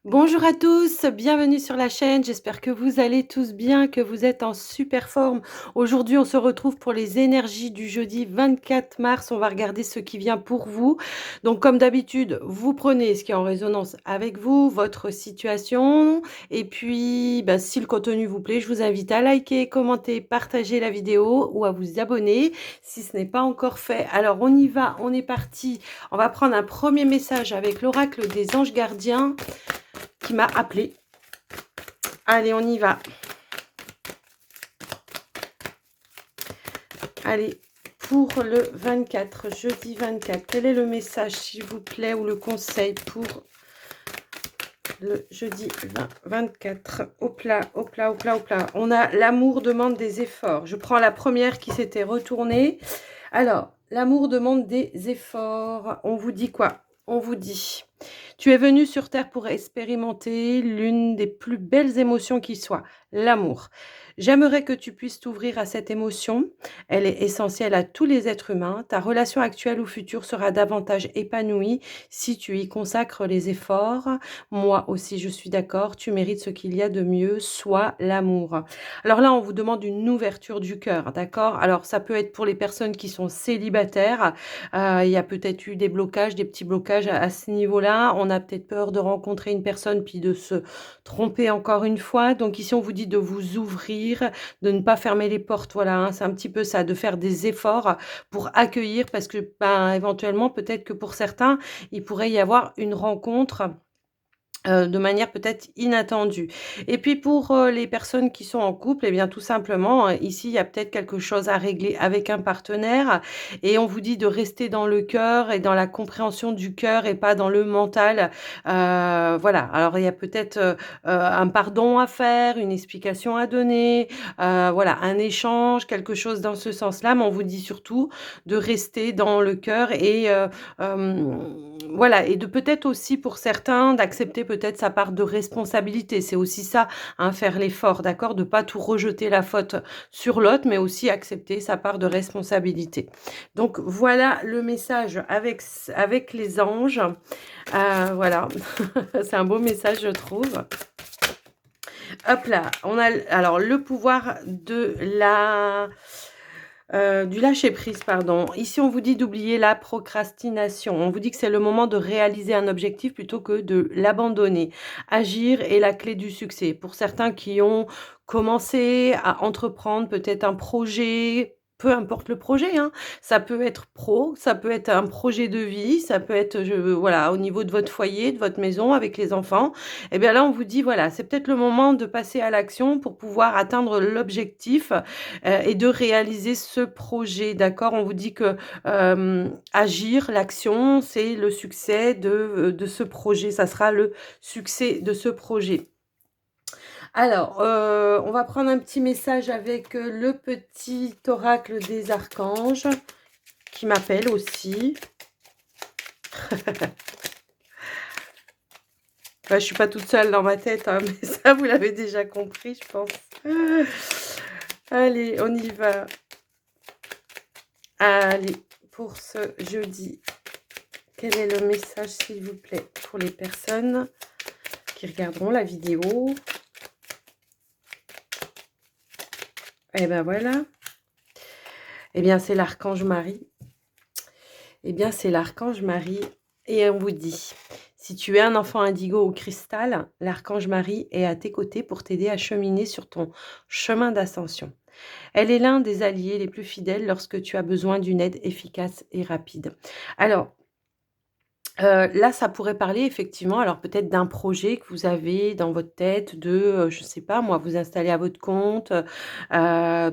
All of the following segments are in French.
Bonjour à tous, bienvenue sur la chaîne. J'espère que vous allez tous bien, que vous êtes en super forme. Aujourd'hui, on se retrouve pour les énergies du jeudi 24 mars. On va regarder ce qui vient pour vous. Donc, comme d'habitude, vous prenez ce qui est en résonance avec vous, votre situation. Et puis, bah, si le contenu vous plaît, je vous invite à liker, commenter, partager la vidéo ou à vous abonner si ce n'est pas encore fait. Alors, on y va, on est parti. On va prendre un premier message avec l'oracle des anges gardiens qui m'a appelé. Allez, on y va. Allez, pour le 24, jeudi 24, quel est le message, s'il vous plaît, ou le conseil pour le jeudi 24? Hop là, hop là, hop là, hop là. On a l'amour demande des efforts. Je prends la première qui s'était retournée. Alors, l'amour demande des efforts. On vous dit quoi? On vous dit, tu es venu sur Terre pour expérimenter l'une des plus belles émotions qui soit, l'amour. J'aimerais que tu puisses t'ouvrir à cette émotion. Elle est essentielle à tous les êtres humains. Ta relation actuelle ou future sera davantage épanouie si tu y consacres les efforts. Moi aussi, je suis d'accord. Tu mérites ce qu'il y a de mieux, soit l'amour. Alors là, on vous demande une ouverture du cœur, d'accord? Alors, ça peut être pour les personnes qui sont célibataires. Il y a peut-être eu des blocages, des petits blocages à ce niveau-là. On a peut-être peur de rencontrer une personne puis de se tromper encore une fois. Donc ici, on vous dit de vous ouvrir, de ne pas fermer les portes. Voilà, hein, c'est un petit peu ça, de faire des efforts pour accueillir parce que, ben, éventuellement, peut-être que pour certains, il pourrait y avoir une rencontre de manière peut-être inattendue. Et puis pour, les personnes qui sont en couple, eh bien tout simplement, ici, il y a peut-être quelque chose à régler avec un partenaire et on vous dit de rester dans le cœur et dans la compréhension du cœur et pas dans le mental. Voilà, alors il y a peut-être, un pardon à faire, une explication à donner, voilà, un échange, quelque chose dans ce sens-là, mais on vous dit surtout de rester dans le cœur et voilà, et de peut-être aussi pour certains d'accepter peut-être sa part de responsabilité. C'est aussi ça, hein, faire l'effort, d'accord? De pas tout rejeter la faute sur l'autre, mais aussi accepter sa part de responsabilité. Donc voilà le message avec les anges. Voilà, c'est un beau message, je trouve. Hop là, on a alors le pouvoir de la du lâcher prise, pardon. Ici, on vous dit d'oublier la procrastination. On vous dit que c'est le moment de réaliser un objectif plutôt que de l'abandonner. Agir est la clé du succès. Pour certains qui ont commencé à entreprendre peut-être un projet, peu importe le projet, hein. Ça peut être pro, ça peut être un projet de vie, ça peut être, voilà, au niveau de votre foyer, de votre maison avec les enfants. Et bien là, on vous dit, voilà, c'est peut-être le moment de passer à l'action pour pouvoir atteindre l'objectif et de réaliser ce projet, d'accord? On vous dit que, agir, l'action, c'est le succès de ce projet. Ça sera le succès de ce projet. Alors, on va prendre un petit message avec, le petit oracle des archanges qui m'appelle aussi. Bah, je suis pas toute seule dans ma tête, hein, mais ça, vous l'avez déjà compris, je pense. Allez, on y va. Allez, pour ce jeudi, quel est le message, s'il vous plaît, pour les personnes qui regarderont la vidéo? Eh ben voilà. Eh bien, c'est l'archange Marie. Eh bien, c'est l'archange Marie et on vous dit, si tu es un enfant indigo ou cristal, l'archange Marie est à tes côtés pour t'aider à cheminer sur ton chemin d'ascension. Elle est l'un des alliés les plus fidèles lorsque tu as besoin d'une aide efficace et rapide. Alors, là, ça pourrait parler effectivement, alors peut-être d'un projet que vous avez dans votre tête de, je sais pas moi, vous installer à votre compte,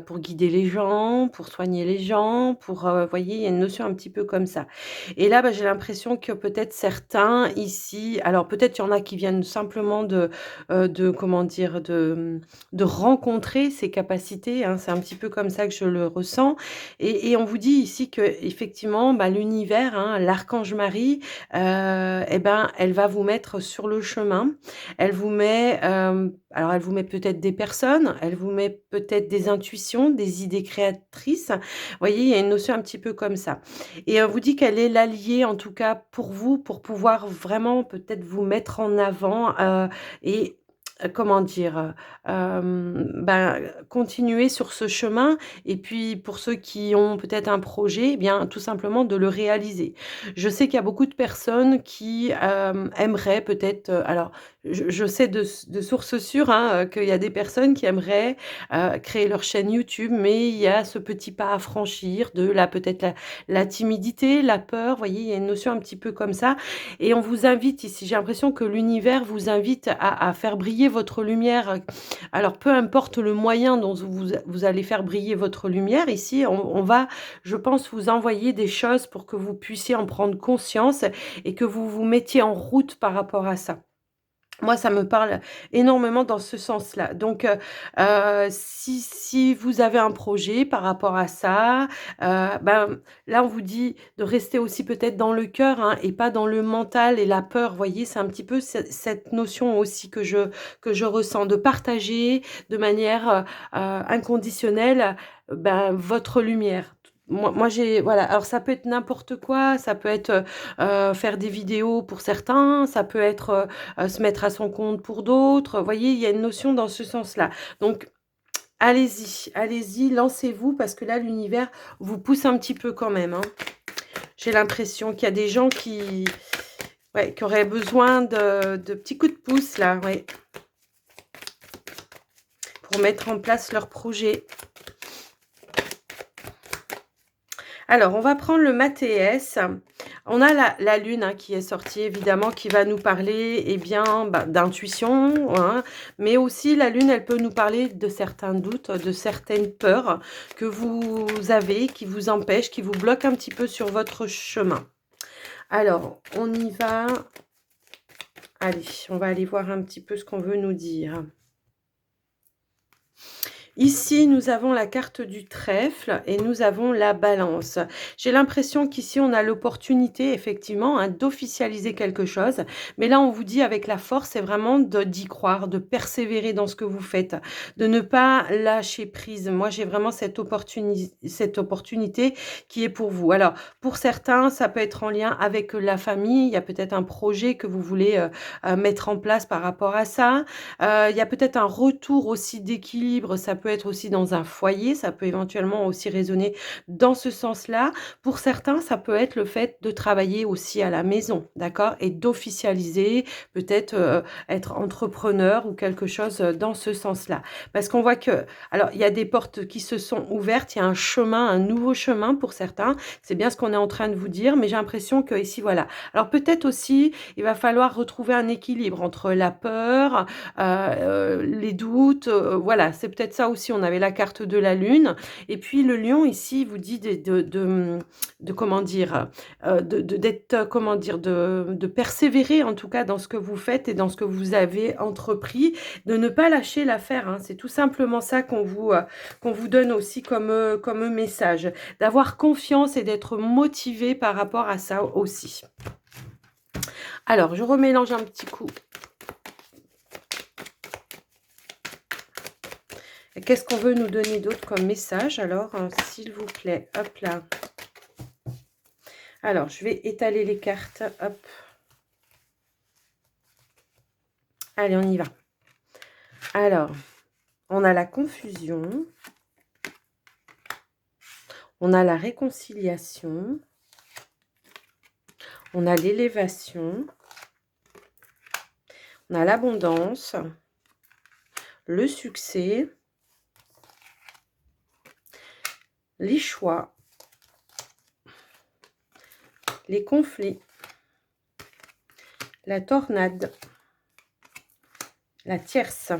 pour guider les gens, pour soigner les gens, pour, voyez, il y a une notion un petit peu comme ça. Et là, bah, j'ai l'impression que peut-être certains ici alors peut-être il y en a qui viennent simplement de comment dire? De rencontrer ces capacités, hein, c'est un petit peu comme ça que je le ressens et on vous dit ici qu'effectivement, bah, l'univers, hein, l'archange Marie, et ben, elle va vous mettre sur le chemin. Elle vous met, alors elle vous met peut-être des personnes, elle vous met peut-être des intuitions, des idées créatrices. Vous voyez, il y a une notion un petit peu comme ça et elle vous dit qu'elle est l'alliée, en tout cas pour vous, pour pouvoir vraiment peut-être vous mettre en avant, et comment dire? Ben, continuer sur ce chemin et puis pour ceux qui ont peut-être un projet, eh bien, tout simplement de le réaliser. Je sais qu'il y a beaucoup de personnes qui, aimeraient peut-être, alors je sais de sources sûres, hein, qu'il y a des personnes qui aimeraient, créer leur chaîne YouTube, mais il y a ce petit pas à franchir de la peut-être la timidité, la peur, vous voyez? Il y a une notion un petit peu comme ça et on vous invite ici, j'ai l'impression que l'univers vous invite à faire briller votre lumière, alors peu importe le moyen dont vous allez faire briller votre lumière, ici on va, je pense, vous envoyer des choses pour que vous puissiez en prendre conscience et que vous vous mettiez en route par rapport à ça. Moi, ça me parle énormément dans ce sens-là. Donc, si vous avez un projet par rapport à ça, ben, là, on vous dit de rester aussi peut-être dans le cœur, hein, et pas dans le mental et la peur. Vous voyez? C'est un petit peu cette notion aussi que je ressens, de partager de manière, inconditionnelle, ben, votre lumière. Moi, j'ai voilà, alors ça peut être n'importe quoi, ça peut être, faire des vidéos pour certains, ça peut être, se mettre à son compte pour d'autres. Vous voyez, il y a une notion dans ce sens-là. Donc allez-y, allez-y, lancez-vous parce que là, l'univers vous pousse un petit peu quand même, hein. J'ai l'impression qu'il y a des gens qui ouais, qui auraient besoin de petits coups de pouce là, ouais, pour mettre en place leur projet. Alors, on va prendre le mat TS. On a la lune, hein, qui est sortie évidemment, qui va nous parler, eh bien, bah, d'intuition, hein, mais aussi la lune, elle peut nous parler de certains doutes, de certaines peurs que vous avez, qui vous empêchent, qui vous bloquent un petit peu sur votre chemin. Alors, on y va. Allez, on va aller voir un petit peu ce qu'on veut nous dire. Ici, nous avons la carte du trèfle et nous avons la balance. J'ai l'impression qu'ici, on a l'opportunité, effectivement, hein, d'officialiser quelque chose. Mais là, on vous dit avec la force, c'est vraiment d'y croire, de persévérer dans ce que vous faites, de ne pas lâcher prise. Moi, j'ai vraiment cette opportunité qui est pour vous. Alors, pour certains, ça peut être en lien avec la famille. Il y a peut-être un projet que vous voulez mettre en place par rapport à ça. Il y a peut-être un retour aussi d'équilibre, ça peut être aussi dans un foyer, ça peut éventuellement aussi résonner dans ce sens-là. Pour certains, ça peut être le fait de travailler aussi à la maison, d'accord? Et d'officialiser, peut-être, être entrepreneur ou quelque chose, dans ce sens-là. Parce qu'on voit que alors il y a des portes qui se sont ouvertes, il y a un chemin, un nouveau chemin pour certains. C'est bien ce qu'on est en train de vous dire, mais j'ai l'impression qu'ici, voilà. Alors peut-être aussi, il va falloir retrouver un équilibre entre la peur, les doutes, voilà, c'est peut-être ça aussi. On avait la carte de la lune et puis le lion ici vous dit de comment dire? D'être, comment dire? De persévérer en tout cas dans ce que vous faites et dans ce que vous avez entrepris, de ne pas lâcher l'affaire, hein. C'est tout simplement ça qu'on vous donne aussi comme message. D'avoir confiance et d'être motivé par rapport à ça aussi. Alors je remélange un petit coup. Qu'est-ce qu'on veut nous donner d'autre comme message alors, s'il vous plaît? Hop là. Alors, je vais étaler les cartes. Hop. Allez, on y va. Alors, on a la confusion. On a la réconciliation. On a l'élévation. On a l'abondance. Le succès. Les choix. Les conflits. La tornade. La tierce.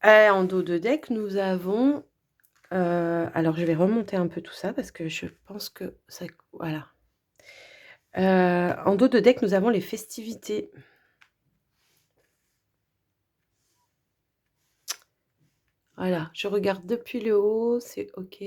En dos de deck, nous avons... alors, je vais remonter un peu tout ça parce que je pense que ça... Voilà. En dos de deck, nous avons les festivités. Voilà, je regarde depuis le haut, c'est OK.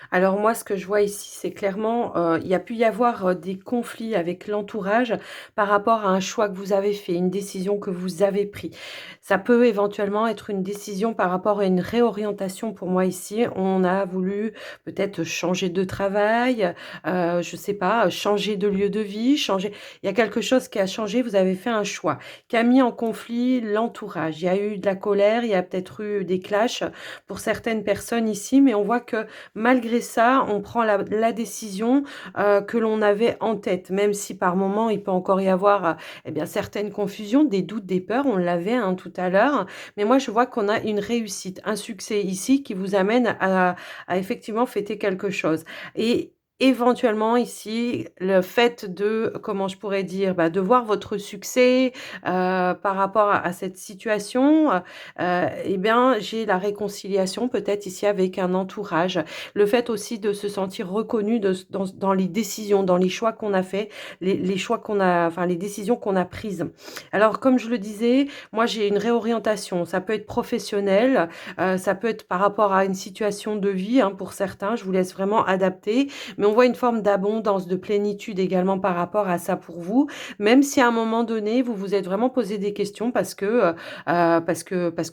Alors moi, ce que je vois ici, c'est clairement, il y a pu y avoir, des conflits avec l'entourage par rapport à un choix que vous avez fait, une décision que vous avez pris. Ça peut éventuellement être une décision par rapport à une réorientation pour moi ici. On a voulu peut-être changer de travail, je sais pas, changer de lieu de vie, changer il y a quelque chose qui a changé, vous avez fait un choix qui a mis en conflit l'entourage. Il y a eu de la colère, il y a peut-être eu des clashs pour certaines personnes ici, mais on voit que malgré ça, on prend la décision, que l'on avait en tête, même si par moment, il peut encore y avoir, eh bien, certaines confusions, des doutes, des peurs. On l'avait, hein, tout à l'heure. Mais moi, je vois qu'on a une réussite, un succès ici qui vous amène à effectivement fêter quelque chose et éventuellement ici, le fait de, comment je pourrais dire? Bah, de voir votre succès, par rapport à cette situation, et bien, j'ai la réconciliation peut-être ici avec un entourage. Le fait aussi de se sentir reconnu dans les décisions, dans les choix qu'on a faits, les choix qu'on a enfin les décisions qu'on a prises. Alors comme je le disais, moi j'ai une réorientation. Ça peut être professionnel, ça peut être par rapport à une situation de vie, hein, pour certains. Je vous laisse vraiment adapter. Mais on voit une forme d'abondance, de plénitude également par rapport à ça pour vous. Même si à un moment donné, vous vous êtes vraiment posé des questions parce que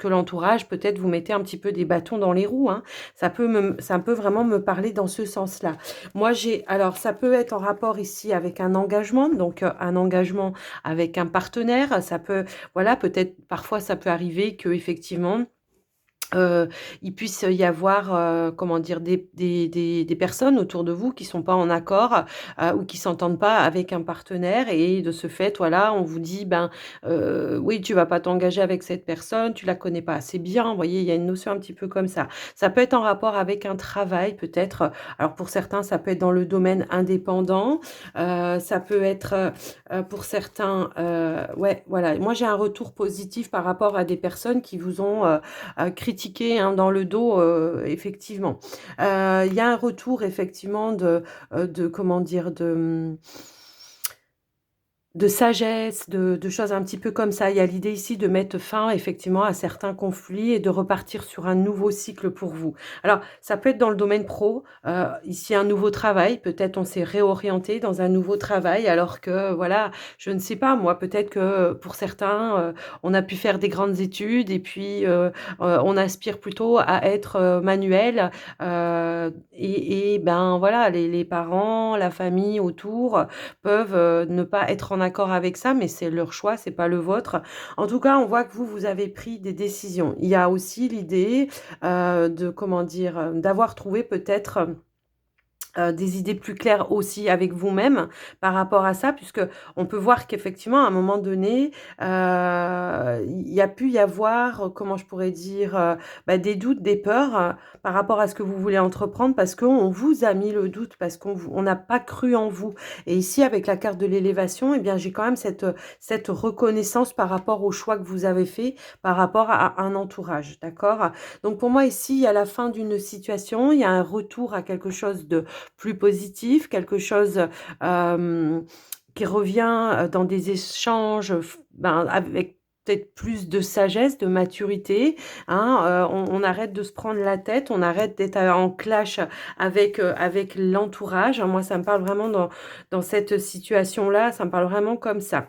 l'entourage peut-être vous mettez un petit peu des bâtons dans les roues, hein. Ça peut vraiment me parler dans ce sens-là. Moi, alors ça peut être en rapport ici avec un engagement, donc un engagement avec un partenaire. Ça peut, voilà, peut-être parfois ça peut arriver que effectivement il puisse y avoir, comment dire? Des personnes autour de vous qui sont pas en accord, ou qui s'entendent pas avec un partenaire et de ce fait, voilà, on vous dit: «Ben, oui, tu vas pas t'engager avec cette personne, tu la connais pas assez bien». Vous voyez, il y a une notion un petit peu comme ça. Ça peut être en rapport avec un travail peut-être, alors pour certains, ça peut être dans le domaine indépendant, ça peut être, pour certains, ouais, voilà. Moi, j'ai un retour positif par rapport à des personnes qui vous ont, critiquer, hein, dans le dos, effectivement. Il y a un retour effectivement de comment dire? De sagesse, de choses un petit peu comme ça. Il y a l'idée ici de mettre fin effectivement à certains conflits et de repartir sur un nouveau cycle pour vous. Alors, ça peut être dans le domaine pro, ici un nouveau travail, peut-être on s'est réorienté dans un nouveau travail alors que voilà, je ne sais pas moi, peut-être que pour certains, on a pu faire des grandes études et puis, on aspire plutôt à être, manuel, et ben voilà, les parents, la famille autour, peuvent, ne pas être en accord avec ça, mais c'est leur choix, c'est pas le vôtre. En tout cas, on voit que vous avez pris des décisions. Il y a aussi l'idée, de comment dire? D'avoir trouvé peut-être, des idées plus claires aussi avec vous-même par rapport à ça, puisque on peut voir qu'effectivement à un moment donné, il y a pu y avoir, comment je pourrais dire? Bah, des doutes, des peurs, par rapport à ce que vous voulez entreprendre parce qu'on vous a mis le doute, parce on n'a pas cru en vous et ici avec la carte de l'élévation et bien, j'ai quand même cette reconnaissance par rapport au choix que vous avez fait, par rapport à un entourage, d'accord? Donc pour moi ici, il y a la fin d'une situation, il y a un retour à quelque chose de plus positif, quelque chose, hem, qui revient, dans des échanges ben, avec peut-être plus de sagesse, de maturité, hein, on arrête de se prendre la tête, on arrête d'être, en clash avec l'entourage. Moi, ça me parle vraiment dans cette situation-là, ça me parle vraiment comme ça.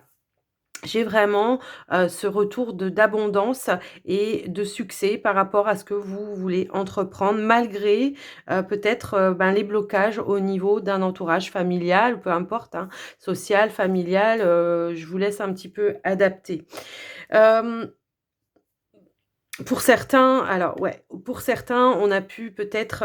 J'ai vraiment, ce retour d'abondance et de succès par rapport à ce que vous voulez entreprendre malgré, peut-être, ben, les blocages au niveau d'un entourage familial, peu importe, hein, social, familial, je vous laisse un petit peu adapter. Hem, pour certains alors ouais, pour certains, on a pu peut-être,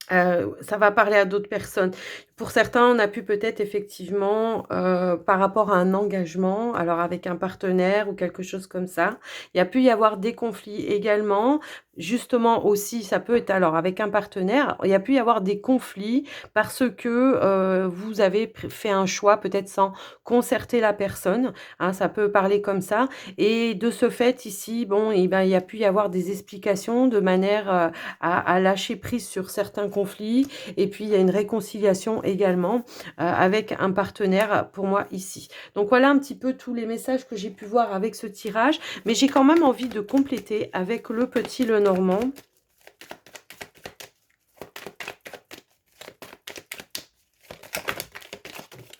ça va parler à d'autres personnes. Pour certains, on a pu peut-être effectivement, par rapport à un engagement, alors avec un partenaire ou quelque chose comme ça, il y a pu y avoir des conflits également. Justement aussi, ça peut être alors avec un partenaire, il y a pu y avoir des conflits parce que, vous avez fait un choix peut-être sans concerter la personne, hein, ça peut parler comme ça et de ce fait ici, bon et ben, il y a pu y avoir des explications de manière, à lâcher prise sur certains conflits et puis il y a une réconciliation également, avec un partenaire pour moi ici. Donc voilà un petit peu tous les messages que j'ai pu voir avec ce tirage, mais j'ai quand même envie de compléter avec le petit Lenormand.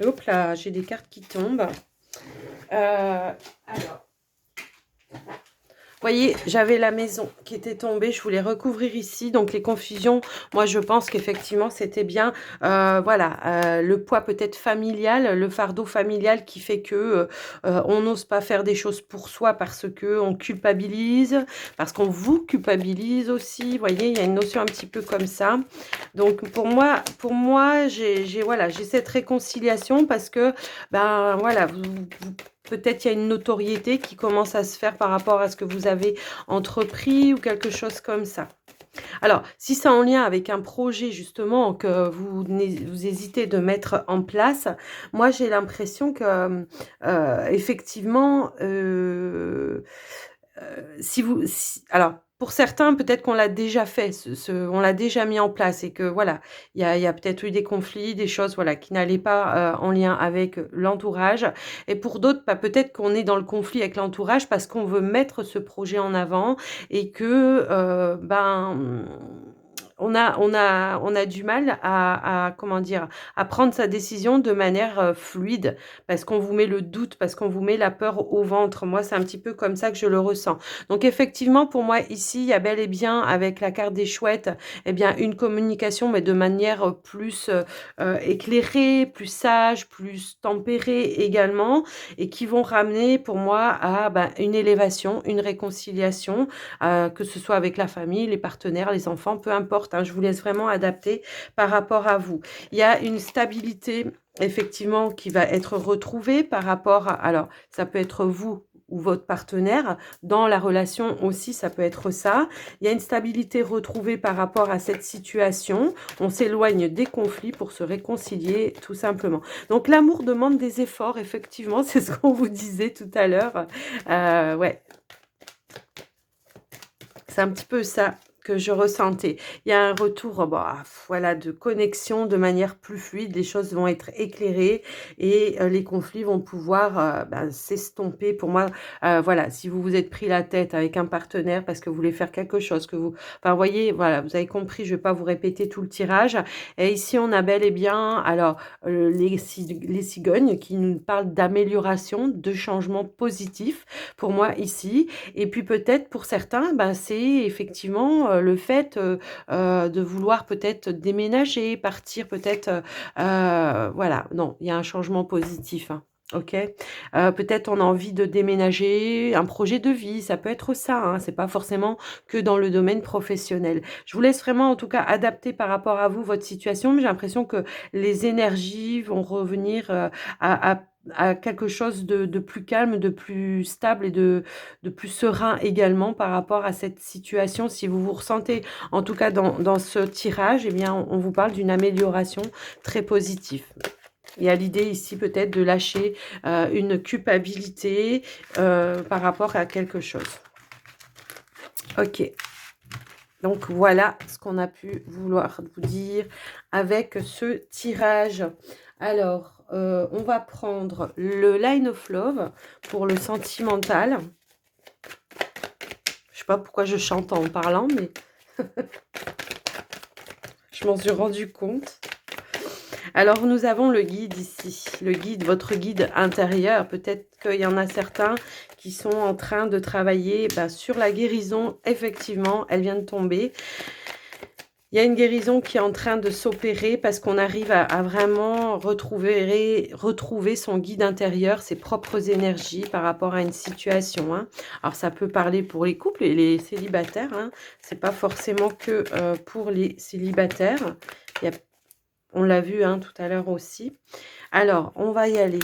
Hop là, j'ai des cartes qui tombent. Alors, vous voyez, j'avais la maison qui était tombée, je voulais recouvrir ici, donc les confusions, moi je pense qu'effectivement c'était bien, voilà, le poids peut-être familial, le fardeau familial qui fait que on n'ose pas faire des choses pour soi parce que on culpabilise, parce qu'on vous culpabilise aussi, vous voyez, il y a une notion un petit peu comme ça. Donc pour moi voilà, j'ai cette réconciliation parce que, ben voilà, peut-être il y a une notoriété qui commence à se faire par rapport à ce que vous avez entrepris ou quelque chose comme ça. Alors, si c'est en lien avec un projet justement que vous hésitez de mettre en place, moi j'ai l'impression que effectivement, alors, pour certains, peut-être qu'on l'a déjà fait, on l'a déjà mis en place et que voilà, il y a peut-être eu des conflits, des choses voilà, qui n'allaient pas en lien avec l'entourage. Et pour d'autres, bah, peut-être qu'on est dans le conflit avec l'entourage parce qu'on veut mettre ce projet en avant et que ben, on a du mal comment dire, à prendre sa décision de manière fluide parce qu'on vous met le doute, parce qu'on vous met la peur au ventre. Moi, c'est un petit peu comme ça que je le ressens. Donc effectivement, pour moi, ici, il y a bel et bien, avec la carte des chouettes, eh bien, une communication, mais de manière plus éclairée, plus sage, plus tempérée également, et qui vont ramener pour moi à ben, une élévation, une réconciliation, que ce soit avec la famille, les partenaires, les enfants, peu importe. Hein, je vous laisse vraiment adapter par rapport à vous. Il y a une stabilité effectivement qui va être retrouvée par rapport à, alors ça peut être vous ou votre partenaire, dans la relation aussi, ça peut être ça. Il y a une stabilité retrouvée par rapport à cette situation. On s'éloigne des conflits pour se réconcilier, tout simplement. Donc, l'amour demande des efforts, effectivement, c'est ce qu'on vous disait tout à l'heure. Ouais, c'est un petit peu ça que je ressentais. Il y a un retour bah, voilà, de connexion de manière plus fluide. Les choses vont être éclairées et les conflits vont pouvoir ben, s'estomper. Pour moi, voilà, si vous vous êtes pris la tête avec un partenaire parce que vous voulez faire quelque chose, que vous... Enfin, vous voyez, voilà, vous avez compris, je ne vais pas vous répéter tout le tirage. Et ici, on a bel et bien, alors, les cigognes qui nous parlent d'amélioration, de changement positif. Pour moi, ici, et puis peut-être pour certains, ben, c'est effectivement le fait de vouloir peut-être déménager, partir peut-être, voilà, non, il y a un changement positif. Hein. Ok, peut-être on a envie de déménager, un projet de vie, ça peut être ça, hein, c'est pas forcément que dans le domaine professionnel. Je vous laisse vraiment en tout cas adapter par rapport à vous votre situation, mais j'ai l'impression que les énergies vont revenir à quelque chose de plus calme, de plus stable et de plus serein également par rapport à cette situation. Si vous vous ressentez, en tout cas dans ce tirage, eh bien, on vous parle d'une amélioration très positive. Il y a l'idée ici peut-être de lâcher une culpabilité par rapport à quelque chose. Ok. Donc voilà ce qu'on a pu vouloir vous dire avec ce tirage. Alors, on va prendre le Line of Love pour le sentimental. Je sais pas pourquoi je chante en parlant, mais je m'en suis rendu compte. Alors, nous avons le guide ici, le guide, votre guide intérieur. Peut-être qu'il y en a certains qui sont en train de travailler sur la guérison. Effectivement, elle vient de tomber. Il y a une guérison qui est en train de s'opérer parce qu'on arrive à vraiment retrouver son guide intérieur, ses propres énergies par rapport à une situation. Hein. Alors, ça peut parler pour les couples et les célibataires. Hein. Ce n'est pas forcément que pour les célibataires. On l'a vu hein, tout à l'heure aussi. Alors, on va y aller.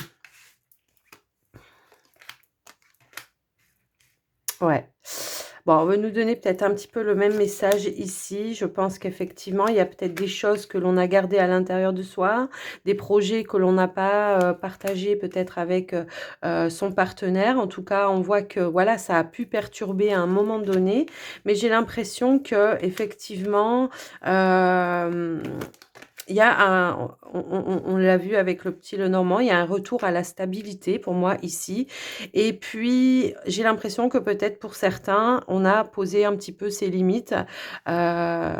Ouais. Bon, on va nous donner peut-être un petit peu le même message ici. Je pense qu'effectivement, il y a peut-être des choses que l'on a gardées à l'intérieur de soi, des projets que l'on n'a pas partagés peut-être avec son partenaire. En tout cas, on voit que voilà, ça a pu perturber à un moment donné. Mais j'ai l'impression que effectivement, il y a on l'a vu avec le petit Lenormand, il y a un retour à la stabilité pour moi ici. Et puis, j'ai l'impression que peut-être pour certains, on a posé un petit peu ses limites. Euh,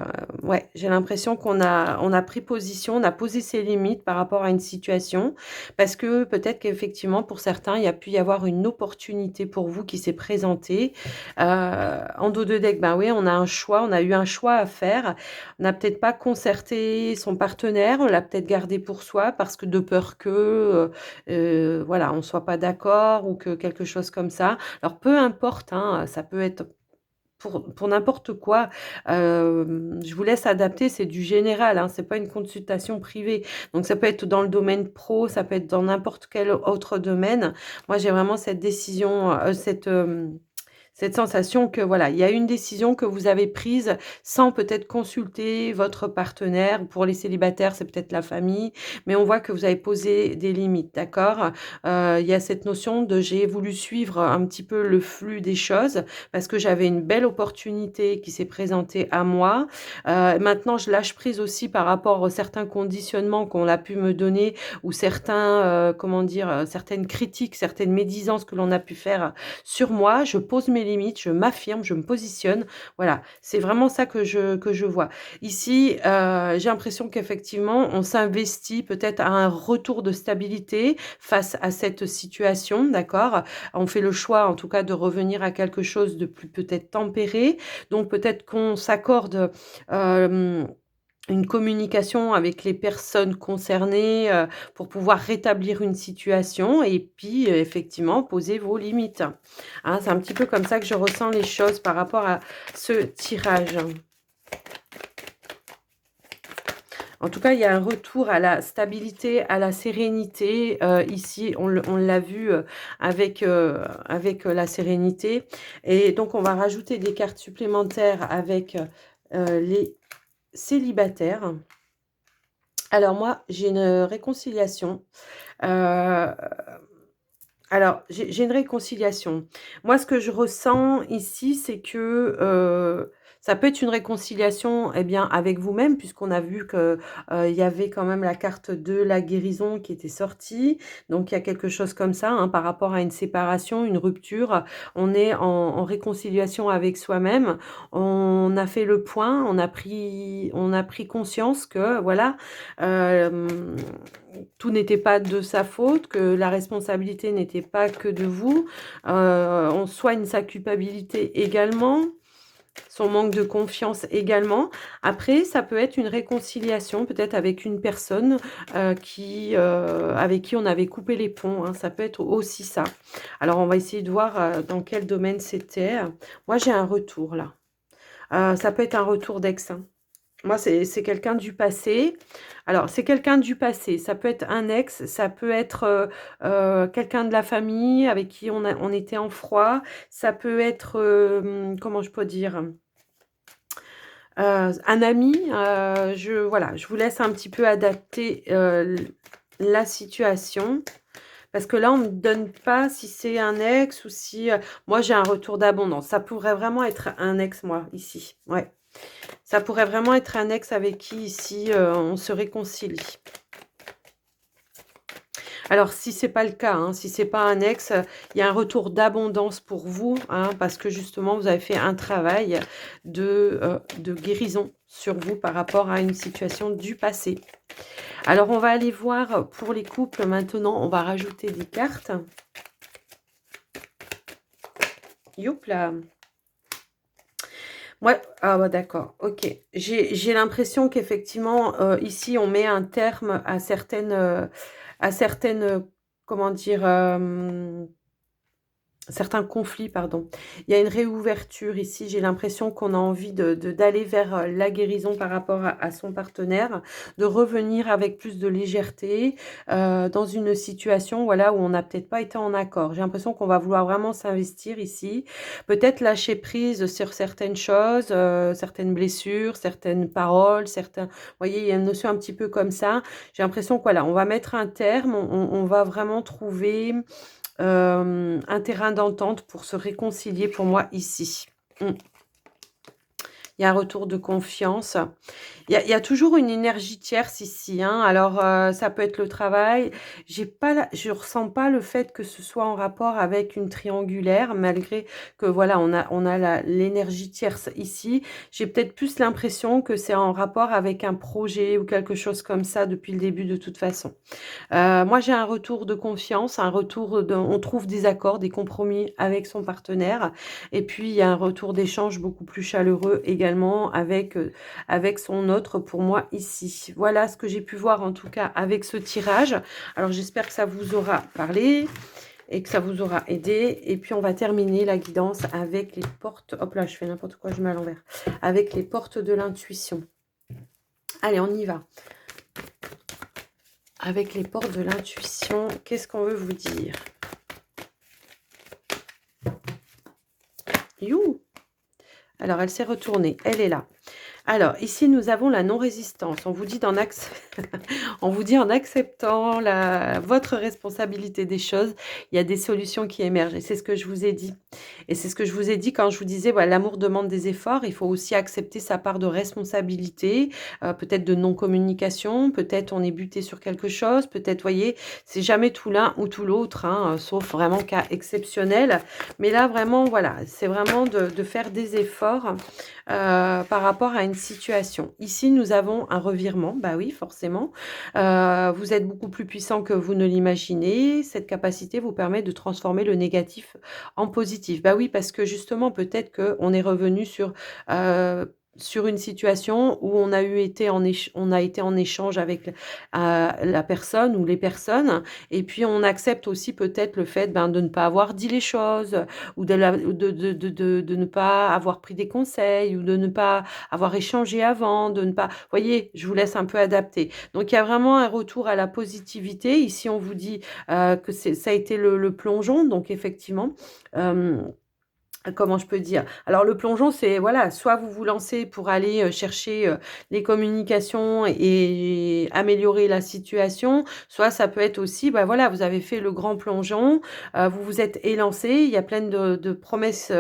ouais, j'ai l'impression on a pris position, on a posé ses limites par rapport à une situation. Parce que peut-être qu'effectivement, pour certains, il y a pu y avoir une opportunité pour vous qui s'est présentée. En dos de deck, ben oui, on a un choix, on a eu un choix à faire. On n'a peut-être pas concerté son partenaire, on l'a peut-être gardé pour soi parce que de peur que, voilà, on soit pas d'accord ou que quelque chose comme ça. Alors peu importe, hein, ça peut être pour n'importe quoi. Je vous laisse adapter, c'est du général, hein, c'est pas une consultation privée. Donc ça peut être dans le domaine pro, ça peut être dans n'importe quel autre domaine. Moi, j'ai vraiment cette décision, cette sensation que voilà, il y a une décision que vous avez prise sans peut-être consulter votre partenaire. Pour les célibataires, c'est peut-être la famille, mais on voit que vous avez posé des limites, d'accord? Il y a cette notion de j'ai voulu suivre un petit peu le flux des choses parce que j'avais une belle opportunité qui s'est présentée à moi. Maintenant, je lâche prise aussi par rapport à certains conditionnements qu'on a pu me donner ou certains, comment dire, certaines critiques, certaines médisances que l'on a pu faire sur moi. Je pose mes limites, je m'affirme, je me positionne. Voilà, c'est vraiment ça que je vois. Ici, j'ai l'impression qu'effectivement, on s'investit peut-être à un retour de stabilité face à cette situation, d'accord? On fait le choix, en tout cas, de revenir à quelque chose de plus peut-être tempéré. Donc, peut-être qu'on s'accorde une communication avec les personnes concernées pour pouvoir rétablir une situation et puis effectivement poser vos limites. Hein, c'est un petit peu comme ça que je ressens les choses par rapport à ce tirage. En tout cas, il y a un retour à la stabilité, à la sérénité. Ici, on l'a vu avec la sérénité. Et donc, on va rajouter des cartes supplémentaires avec les célibataires. Alors moi, j'ai une réconciliation. Euh, alors, j'ai une réconciliation. Moi, ce que je ressens ici, c'est que ça peut être une réconciliation eh bien, avec vous-même, puisqu'on a vu qu'il y avait quand même la carte de la guérison qui était sortie. Donc, il y a quelque chose comme ça hein, par rapport à une séparation, une rupture. On est en réconciliation avec soi-même. On a fait le point, on a pris conscience que, voilà, tout n'était pas de sa faute, que la responsabilité n'était pas que de vous. On soigne sa culpabilité également, son manque de confiance également. Après, ça peut être une réconciliation, peut-être avec une personne avec qui on avait coupé les ponts. Hein. Ça peut être aussi ça. Alors, on va essayer de voir dans quel domaine c'était. Moi, j'ai un retour là. Ça peut être un retour d'ex. Hein. Moi, c'est quelqu'un du passé. Alors, c'est quelqu'un du passé. Ça peut être un ex, ça peut être quelqu'un de la famille avec qui on était en froid. Ça peut être, comment je peux dire, un ami. Voilà, je vous laisse un petit peu adapter la situation. Parce que là, on ne me donne pas si c'est un ex ou si... moi, j'ai un retour d'abondance. Ça pourrait vraiment être un ex, moi, ici. Ouais. Ça pourrait vraiment être un ex avec qui, ici, on se réconcilie. Alors, si c'est pas le cas, hein, si c'est pas un ex, il y a un retour d'abondance pour vous, hein, parce que justement, vous avez fait un travail de guérison sur vous par rapport à une situation du passé. Alors, on va aller voir pour les couples maintenant. On va rajouter des cartes. Youpla. Ouais, ah ouais, d'accord, ok. J'ai l'impression qu'effectivement, ici, on met un terme à certaines, comment dire, certains conflits, pardon. Il y a une réouverture ici. J'ai l'impression qu'on a envie d'aller vers la guérison par rapport à son partenaire, de revenir avec plus de légèreté dans une situation voilà, où on n'a peut-être pas été en accord. J'ai l'impression qu'on va vouloir vraiment s'investir ici. Peut-être lâcher prise sur certaines choses, certaines blessures, certaines paroles, certains... Vous voyez, il y a une notion un petit peu comme ça. J'ai l'impression que voilà, on va mettre un terme, on va vraiment trouver... un terrain d'entente pour se réconcilier pour moi ici. Il y a un retour de confiance. Il y a toujours une énergie tierce ici, hein. Alors, ça peut être le travail. Je ressens pas le fait que ce soit en rapport avec une triangulaire, malgré que voilà, on a l'énergie tierce ici. J'ai peut-être plus l'impression que c'est en rapport avec un projet ou quelque chose comme ça depuis le début de toute façon. Moi, j'ai un retour de confiance, un retour de on trouve des accords, des compromis avec son partenaire et puis il y a un retour d'échange beaucoup plus chaleureux également avec son autre pour moi ici. Voilà ce que j'ai pu voir en tout cas avec ce tirage. Alors j'espère que ça vous aura parlé et que ça vous aura aidé. Et puis on va terminer la guidance avec les portes. Hop là, je fais n'importe quoi, je mets à l'envers. Avec les portes de l'intuition. Allez, on y va. Avec les portes de l'intuition, qu'est-ce qu'on veut vous dire? You! Alors, elle s'est retournée, elle est là. Alors, ici, nous avons la non-résistance. On vous dit on vous dit en acceptant votre responsabilité des choses, il y a des solutions qui émergent. Et c'est ce que je vous ai dit. Et c'est ce que je vous ai dit quand je vous disais, voilà, l'amour demande des efforts. Il faut aussi accepter sa part de responsabilité, peut-être de non-communication, peut-être on est buté sur quelque chose, peut-être, voyez, c'est jamais tout l'un ou tout l'autre, hein, sauf vraiment cas exceptionnel. Mais là, vraiment, voilà, c'est vraiment de faire des efforts par rapport à une situation. Ici, nous avons un revirement. Bah oui, forcément. Vous êtes beaucoup plus puissant que vous ne l'imaginez. Cette capacité vous permet de transformer le négatif en positif. Bah oui, parce que justement, peut-être qu'on est revenu sur une situation où on a été en échange avec la personne ou les personnes, et puis on accepte aussi peut-être le fait de ne pas avoir dit les choses, ou de ne pas avoir pris des conseils, ou de ne pas avoir échangé avant, de ne pas... Voyez, je vous laisse un peu adapter. Donc, il y a vraiment un retour à la positivité. Ici, on vous dit que ça a été le plongeon. Donc, effectivement... comment je peux dire? Alors le plongeon, c'est voilà, soit vous vous lancez pour aller, chercher, les communications et améliorer la situation, soit ça peut être aussi, bah, voilà, vous avez fait le grand plongeon, vous vous êtes élancé, il y a plein de promesses,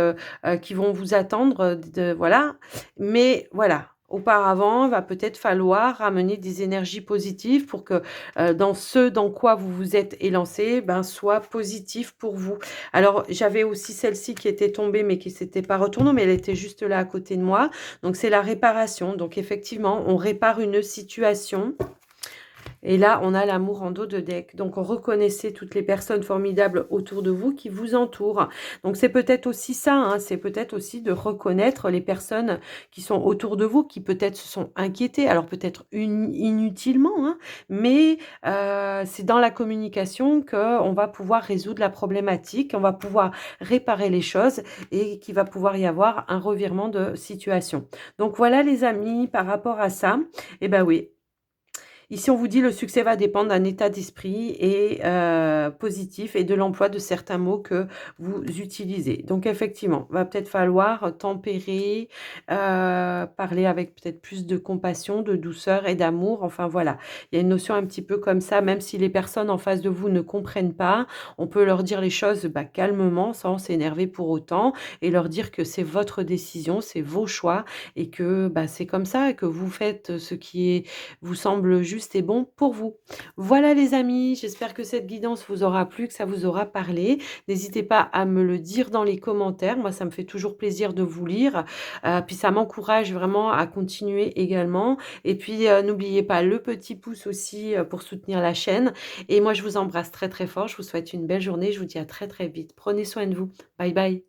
qui vont vous attendre, voilà. Mais voilà, auparavant, il va peut-être falloir ramener des énergies positives pour que, dans ce dans quoi vous vous êtes élancé, ben, soit positif pour vous. Alors, j'avais aussi celle-ci qui était tombée, mais qui s'était pas retournée, mais elle était juste là à côté de moi. Donc, c'est la réparation. Donc, effectivement, on répare une situation. Et là, on a l'amour en dos de deck. Donc, reconnaissez toutes les personnes formidables autour de vous qui vous entourent. Donc, c'est peut-être aussi ça, hein, c'est peut-être aussi de reconnaître les personnes qui sont autour de vous, qui peut-être se sont inquiétées, alors peut-être inutilement, hein, mais c'est dans la communication qu'on va pouvoir résoudre la problématique, on va pouvoir réparer les choses et qu'il va pouvoir y avoir un revirement de situation. Donc, voilà les amis, par rapport à ça, eh ben oui, ici, on vous dit le succès va dépendre d'un état d'esprit et positif et de l'emploi de certains mots que vous utilisez. Donc, effectivement, va peut-être falloir tempérer, parler avec peut-être plus de compassion, de douceur et d'amour. Enfin, voilà, il y a une notion un petit peu comme ça, même si les personnes en face de vous ne comprennent pas, on peut leur dire les choses calmement, sans s'énerver pour autant, et leur dire que c'est votre décision, c'est vos choix, et que c'est comme ça, et que vous faites ce qui vous semble juste et bon pour vous. Voilà les amis, j'espère que cette guidance vous aura plu, que ça vous aura parlé. N'hésitez pas à me le dire dans les commentaires. Moi, ça me fait toujours plaisir de vous lire. Puis ça m'encourage vraiment à continuer également. Et puis, n'oubliez pas le petit pouce aussi pour soutenir la chaîne. Et moi, je vous embrasse très très fort. Je vous souhaite une belle journée. Je vous dis à très très vite. Prenez soin de vous. Bye bye.